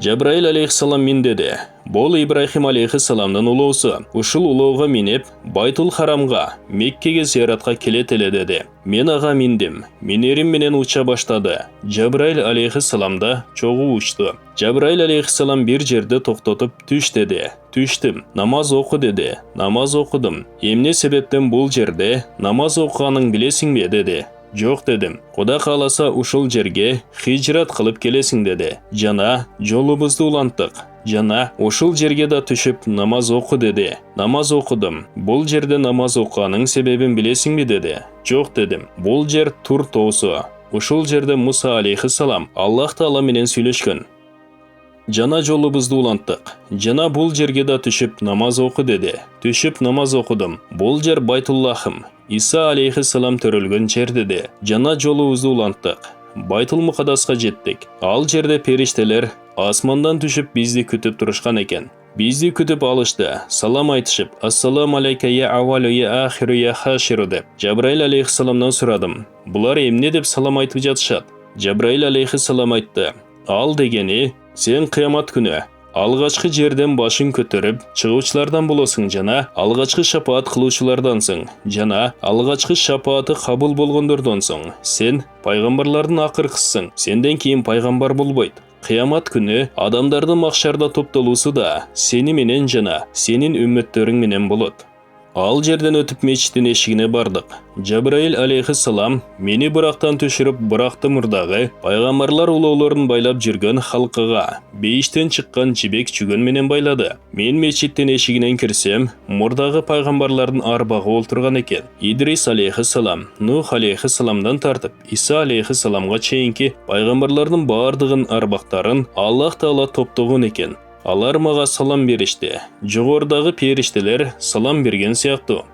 Жабраил алейхиссалам мен деді. Бұл Ибрахим алейхиссаламның улоусы. Ушул улоуға минеп, Байтул Харамға, Меккеге зияратқа келетеле деді. Мен аға миндім. Менерім менен уча баштады. Жабраил алейхиссаламда чоғу учты. Жабраил алейхиссалам бір жерді тоқтатып түш деді. Түштім. Намаз оқы деді. Намаз оқыдым. Емне себептен бұл жерде намаз оқығанын білесің бе деді. Жоқ дедім. Құда қаласа ушул жерге хижрат қылып келесің деді. Жана жолубузду уланттық. Жана ушул жерге да түшіп намаз оқы деді. Намаз оқыдым. Бұл жерде намаз оқығанын себебін білесің бе деді. Жоқ дедім. Бұл жер Тур тоосу. Ушул жерде Муса алейхиссалам Аллах Таала менен сүйлөшкөн. Жана жолубузду уланттық. Жана бұл жерге да түшіп намаз оқы деді. Түшіп намаз оқыдым. Бұл жер Байтуллахым. Иса алейхиссалам төрөлгөн жер деді. Жана жолубузду уланттық. Байтул Мукаддасқа жеттік. Ал жерде периштелер асмандан түшіп бизди күтіп турушкан экен. Бизди күтіп алышты. Салам айтышып, ассаламу алейка я авалу я ахиру я хаширу деп. Жабраил алейхиссаламдан сурадым. Булар эмне деп салам айтып жатышат? Жабраил алейхиссалам айтты. Ал дегени, сен кыямат күнү алгачкы жерден башын көтөрүп чыгуучулардан болосуң жана алгачкы шапаат кылуучулардансың жана алгачкы шапааты кабыл болгондордонсуң. Сен пайгамбарлардын акыркысың. Сенден кийин пайгамбар болбойт. Кыямат күнү адамдардын макшарда топтолуусу да сени менен жана сенин үммөттөрүң менен болот. Ал жерден өтүп мечиттин эшигине бардык. Жабраил алейхиссалам мени бырактан түшүрүп быракты мурдагы пайгамбарлар улоолорун байлап жүргөн халкыга бейиштен чыккан жибек чүгөн менен байлады. Мен мечиттин эшигинен кирсем, мурдагы пайгамбарлардын арбагы олтурган экен. Идрис алейхиссалам, Нух алейхиссаламдан тартып Иса алейхиссаламга чейинки пайгамбарлардын бардыгын арбактарын Аллах Таала топтогон экен. Алар мага салам беришти. Жогордагы периштелер салам берген сыяктуу.